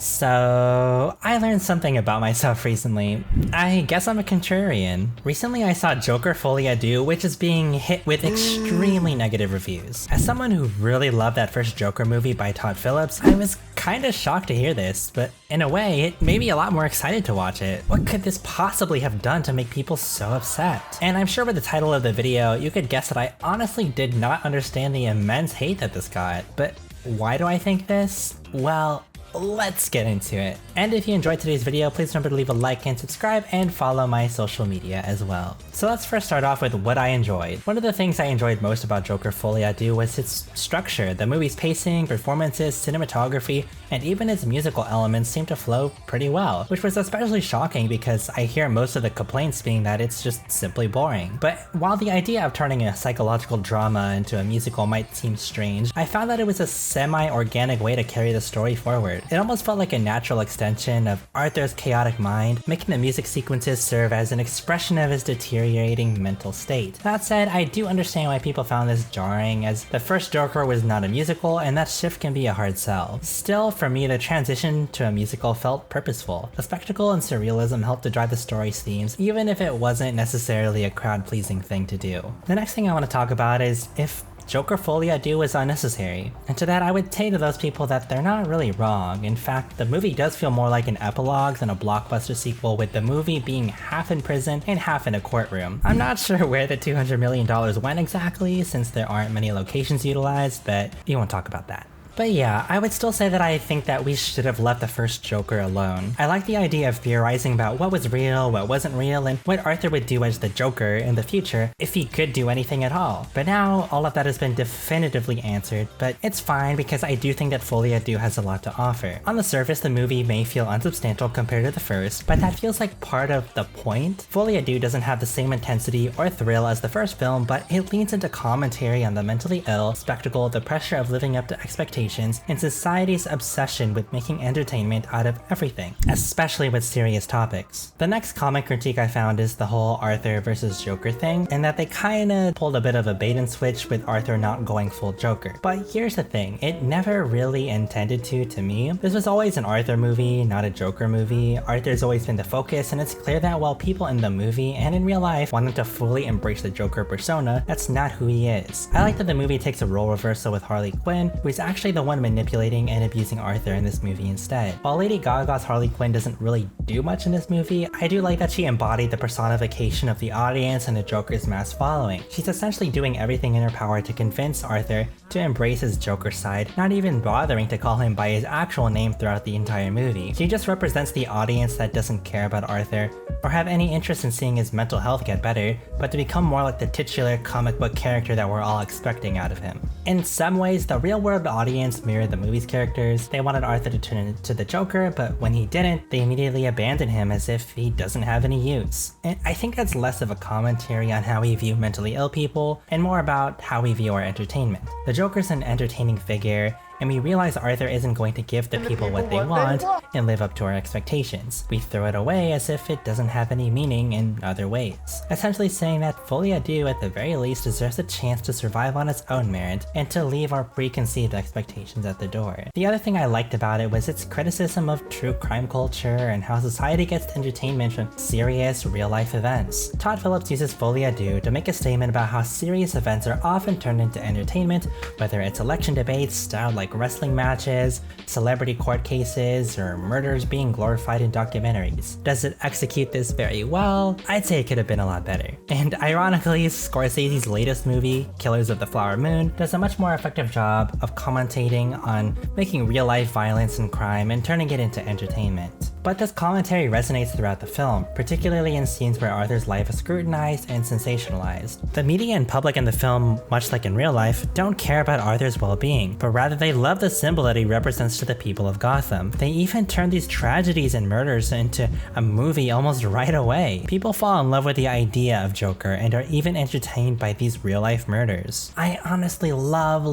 So, I learned something about myself recently. I guess I'm a contrarian. Recently I saw Joker Folie A Deux, which is being hit with extremely negative reviews. As someone who really loved that first Joker movie by Todd Philipps, I was kinda shocked to hear this, but in a way, it made me a lot more excited to watch it. What could this possibly have done to make people so upset? And I'm sure with the title of the video, you could guess that I honestly did not understand the immense hate that this got. But why do I think this? Well, let's get into it. And if you enjoyed today's video, please remember to leave a like and subscribe and follow my social media as well. So let's first start off with what I enjoyed. One of the things I enjoyed most about Joker Folie A Deux was its structure. The movie's pacing, performances, cinematography, and even its musical elements seem to flow pretty well, which was especially shocking because I hear most of the complaints being that it's just simply boring. But while the idea of turning a psychological drama into a musical might seem strange, I found that it was a semi-organic way to carry the story forward. It almost felt like a natural extension of Arthur's chaotic mind, making the music sequences serve as an expression of his deteriorating mental state. That said, I do understand why people found this jarring, as the first Joker was not a musical, and that shift can be a hard sell. Still, for me, the transition to a musical felt purposeful. The spectacle and surrealism helped to drive the story's themes, even if it wasn't necessarily a crowd-pleasing thing to do. The next thing I want to talk about is if Joker Folie A Deux was unnecessary. And to that I would say to those people that they're not really wrong. In fact, the movie does feel more like an epilogue than a blockbuster sequel, with the movie being half in prison and half in a courtroom. I'm not sure where the $200 million went exactly, since there aren't many locations utilized, but we won't talk about that. But yeah, I would still say that I think that we should have left the first Joker alone. I like the idea of theorizing about what was real, what wasn't real, and what Arthur would do as the Joker in the future if he could do anything at all. But now, all of that has been definitively answered, but it's fine because I do think that Folie A Deux has a lot to offer. On the surface, the movie may feel unsubstantial compared to the first, but that feels like part of the point. Folie A Deux doesn't have the same intensity or thrill as the first film, but it leans into commentary on the mentally ill, spectacle, the pressure of living up to expectations, and society's obsession with making entertainment out of everything, especially with serious topics. The next comic critique I found is the whole Arthur versus Joker thing, and that they kinda pulled a bit of a bait and switch with Arthur not going full Joker. But here's the thing, it never really intended to me. This was always an Arthur movie, not a Joker movie. Arthur's always been the focus, and it's clear that while people in the movie and in real life want him to fully embrace the Joker persona, that's not who he is. I like that the movie takes a role reversal with Harley Quinn, who is actually the one manipulating and abusing Arthur in this movie instead. While Lady Gaga's Harley Quinn doesn't really do much in this movie, I do like that she embodied the personification of the audience and the Joker's mass following. She's essentially doing everything in her power to convince Arthur to embrace his Joker side, not even bothering to call him by his actual name throughout the entire movie. She just represents the audience that doesn't care about Arthur or have any interest in seeing his mental health get better, but to become more like the titular comic book character that we're all expecting out of him. In some ways, the real-world audience mirrored the movie's characters. They wanted Arthur to turn into the Joker, but when he didn't, they immediately abandoned him as if he doesn't have any use. And I think that's less of a commentary on how we view mentally ill people, and more about how we view our entertainment. The Joker's an entertaining figure, and we realize Arthur isn't going to give the people what they want and live up to our expectations. We throw it away as if it doesn't have any meaning in other ways. Essentially saying that Folie A Deux at the very least deserves a chance to survive on its own merit and to leave our preconceived expectations at the door. The other thing I liked about it was its criticism of true crime culture and how society gets entertainment from serious real-life events. Todd Philipps uses Folie A Deux to make a statement about how serious events are often turned into entertainment, whether it's election debates styled like wrestling matches, celebrity court cases, or murders being glorified in documentaries. Does it execute this very well? I'd say it could have been a lot better. And ironically, Scorsese's latest movie, Killers of the Flower Moon, does a much more effective job of commentating on making real-life violence and crime and turning it into entertainment. But this commentary resonates throughout the film, particularly in scenes where Arthur's life is scrutinized and sensationalized. The media and public in the film, much like in real life, don't care about Arthur's well-being, but rather they love the symbol that he represents to the people of Gotham. They even turn these tragedies and murders into a movie almost right away. People fall in love with the idea of Joker and are even entertained by these real-life murders. I honestly love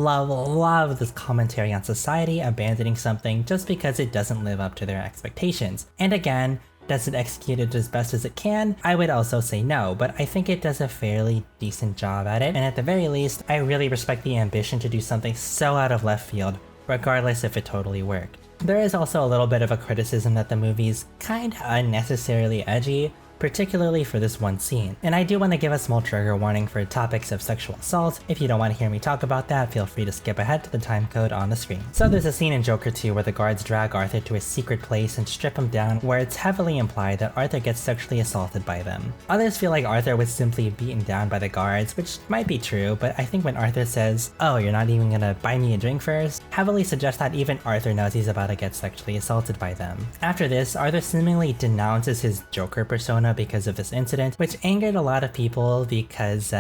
this commentary on society abandoning something just because it doesn't live up to their expectations. And again, does it execute it as best as it can? I would also say no, but I think it does a fairly decent job at it, and at the very least, I really respect the ambition to do something so out of left field, regardless if it totally worked. There is also a little bit of a criticism that the movie's kinda unnecessarily edgy, particularly for this one scene. And I do want to give a small trigger warning for topics of sexual assault. If you don't want to hear me talk about that, feel free to skip ahead to the time code on the screen. So there's a scene in Joker 2 where the guards drag Arthur to a secret place and strip him down, where it's heavily implied that Arthur gets sexually assaulted by them. Others feel like Arthur was simply beaten down by the guards, which might be true, but I think when Arthur says, "Oh, you're not even gonna buy me a drink first," heavily suggests that even Arthur knows he's about to get sexually assaulted by them. After this, Arthur seemingly denounces his Joker persona because of this incident, which angered a lot of people because,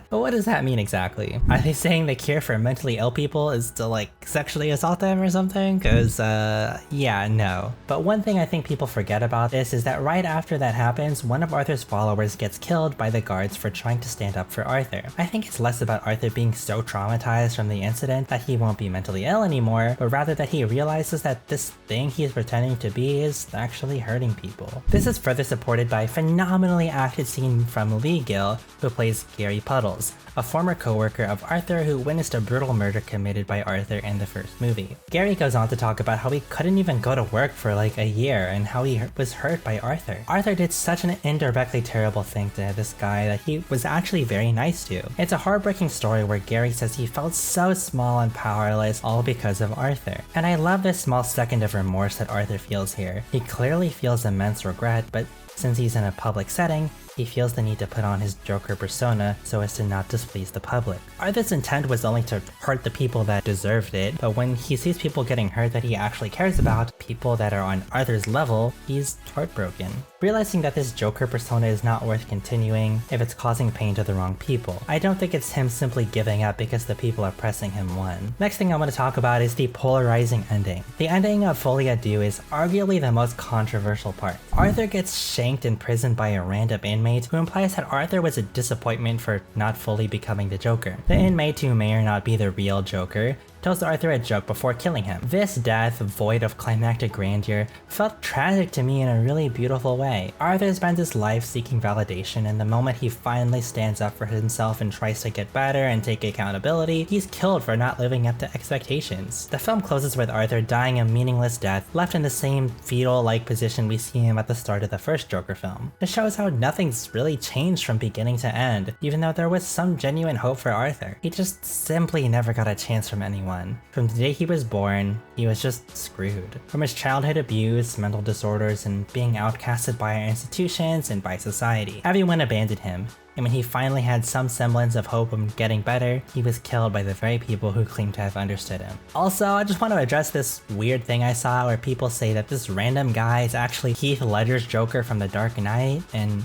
what does that mean exactly? Are they saying the cure for mentally ill people is to like sexually assault them or something? Cause, yeah, no. But one thing I think people forget about this is that right after that happens, one of Arthur's followers gets killed by the guards for trying to stand up for Arthur. I think it's less about Arthur being so traumatized from the incident that he won't be mentally ill anymore, but rather that he realizes that this thing he's pretending to be is actually hurting people. This is further supported by phenomenally acted scene from Lee Gill, who plays Gary Puddles, a former co-worker of Arthur who witnessed a brutal murder committed by Arthur in the first movie. Gary goes on to talk about how he couldn't even go to work for like a year and how he was hurt by Arthur. Arthur did such an indirectly terrible thing to this guy that he was actually very nice to. It's a heartbreaking story where Gary says he felt so small and powerless all because of Arthur. And I love this small second of remorse that Arthur feels here. He clearly feels immense regret, but since he's in a public setting, he feels the need to put on his Joker persona so as to not displease the public. Arthur's intent was only to hurt the people that deserved it, but when he sees people getting hurt that he actually cares about, people that are on Arthur's level, he's heartbroken. Realizing that this Joker persona is not worth continuing if it's causing pain to the wrong people. I don't think it's him simply giving up because the people are pressing him one. Next thing I want to talk about is the polarizing ending. The ending of Folie A Deux is arguably the most controversial part. Arthur gets shanked in prison by a random inmate who implies that Arthur was a disappointment for not fully becoming the Joker. The inmate, who may or not be the real Joker, tells Arthur a joke before killing him. This death, void of climactic grandeur, felt tragic to me in a really beautiful way. Arthur spends his life seeking validation, and the moment he finally stands up for himself and tries to get better and take accountability, he's killed for not living up to expectations. The film closes with Arthur dying a meaningless death, left in the same fetal-like position we see him at the start of the first Joker film. This shows how nothing's really changed from beginning to end, even though there was some genuine hope for Arthur. He just simply never got a chance from anyone. From the day he was born, he was just screwed. From his childhood abuse, mental disorders, and being outcasted by our institutions and by society, everyone abandoned him. And when he finally had some semblance of hope of getting better, he was killed by the very people who claimed to have understood him. Also, I just want to address this weird thing I saw where people say that this random guy is actually Heath Ledger's Joker from The Dark Knight, and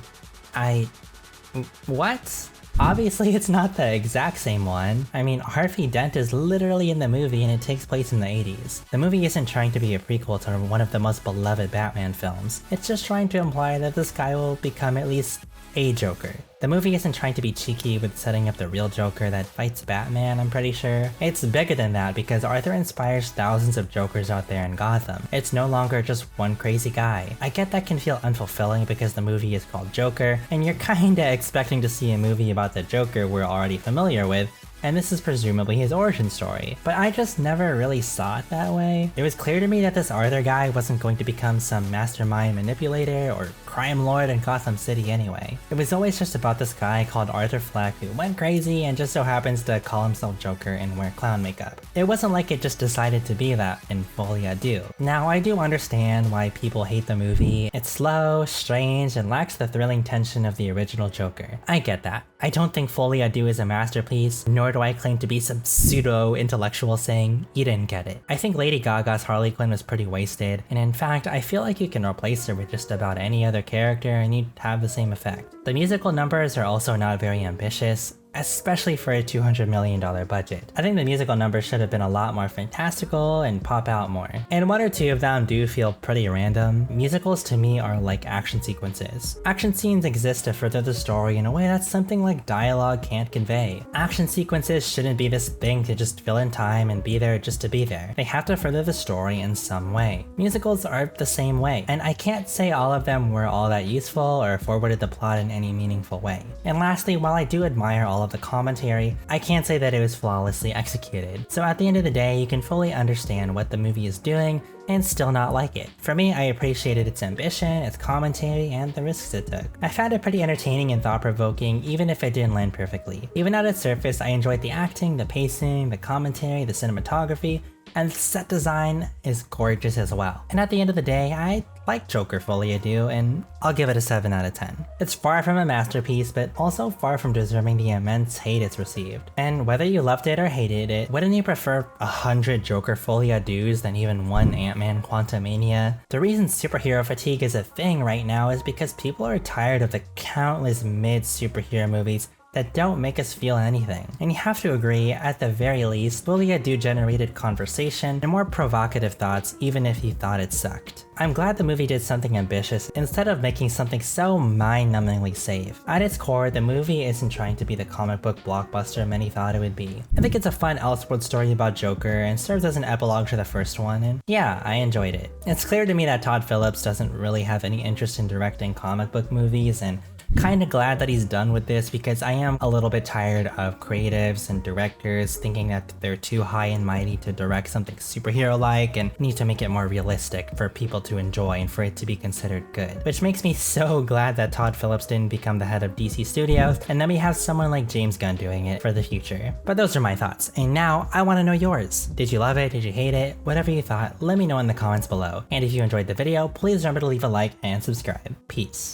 what? Obviously, it's not the exact same one. I mean, Harvey Dent is literally in the movie and it takes place in the 80s. The movie isn't trying to be a prequel to one of the most beloved Batman films. It's just trying to imply that this guy will become at least a Joker. The movie isn't trying to be cheeky with setting up the real Joker that fights Batman, I'm pretty sure. It's bigger than that because Arthur inspires thousands of Jokers out there in Gotham. It's no longer just one crazy guy. I get that can feel unfulfilling because the movie is called Joker, and you're kinda expecting to see a movie about the Joker we're already familiar with, and this is presumably his origin story. But I just never really saw it that way. It was clear to me that this Arthur guy wasn't going to become some mastermind manipulator or crime lord in Gotham City anyway. It was always just about this guy called Arthur Fleck who went crazy and just so happens to call himself Joker and wear clown makeup. It wasn't like it just decided to be that in Folie A Deux. Now, I do understand why people hate the movie. It's slow, strange, and lacks the thrilling tension of the original Joker. I get that. I don't think Folie A Deux is a masterpiece, nor do I claim to be some pseudo-intellectual saying, you didn't get it. I think Lady Gaga's Harley Quinn was pretty wasted, and in fact, I feel like you can replace her with just about any other character and you'd have the same effect. The musical numbers are also not very ambitious, especially for a $200 million budget. I think the musical numbers should have been a lot more fantastical and pop out more. And one or two of them do feel pretty random. Musicals to me are like action sequences. Action scenes exist to further the story in a way that something like dialogue can't convey. Action sequences shouldn't be this thing to just fill in time and be there just to be there. They have to further the story in some way. Musicals are the same way, and I can't say all of them were all that useful or forwarded the plot in any meaningful way. And lastly, while I do admire all of the commentary, I can't say that it was flawlessly executed. So at the end of the day, you can fully understand what the movie is doing and still not like it. For me, I appreciated its ambition, its commentary, and the risks it took. I found it pretty entertaining and thought-provoking, even if it didn't land perfectly. Even at its surface, I enjoyed the acting, the pacing, the commentary, the cinematography, and the set design is gorgeous as well. And at the end of the day, I like Joker Folie A Deux, and I'll give it a 7 out of 10. It's far from a masterpiece, but also far from deserving the immense hate it's received. And whether you loved it or hated it, wouldn't you prefer 100 Joker Folie A Deux than even one Ant-Man Quantumania? The reason superhero fatigue is a thing right now is because people are tired of the countless mid-superhero movies that don't make us feel anything. And you have to agree, at the very least, Folie A Deux generated conversation and more provocative thoughts even if you thought it sucked. I'm glad the movie did something ambitious instead of making something so mind-numbingly safe. At its core, the movie isn't trying to be the comic book blockbuster many thought it would be. I think it's a fun Elseworld story about Joker and serves as an epilogue to the first one, and yeah, I enjoyed it. It's clear to me that Todd Philipps doesn't really have any interest in directing comic book movies, and kinda glad that he's done with this because I am a little bit tired of creatives and directors thinking that they're too high and mighty to direct something superhero-like and need to make it more realistic for people to enjoy and for it to be considered good. Which makes me so glad that Todd Philipps didn't become the head of DC Studios, and then we have someone like James Gunn doing it for the future. But those are my thoughts, and now I want to know yours. Did you love it? Did you hate it? Whatever you thought, let me know in the comments below. And if you enjoyed the video, please remember to leave a like and subscribe. Peace.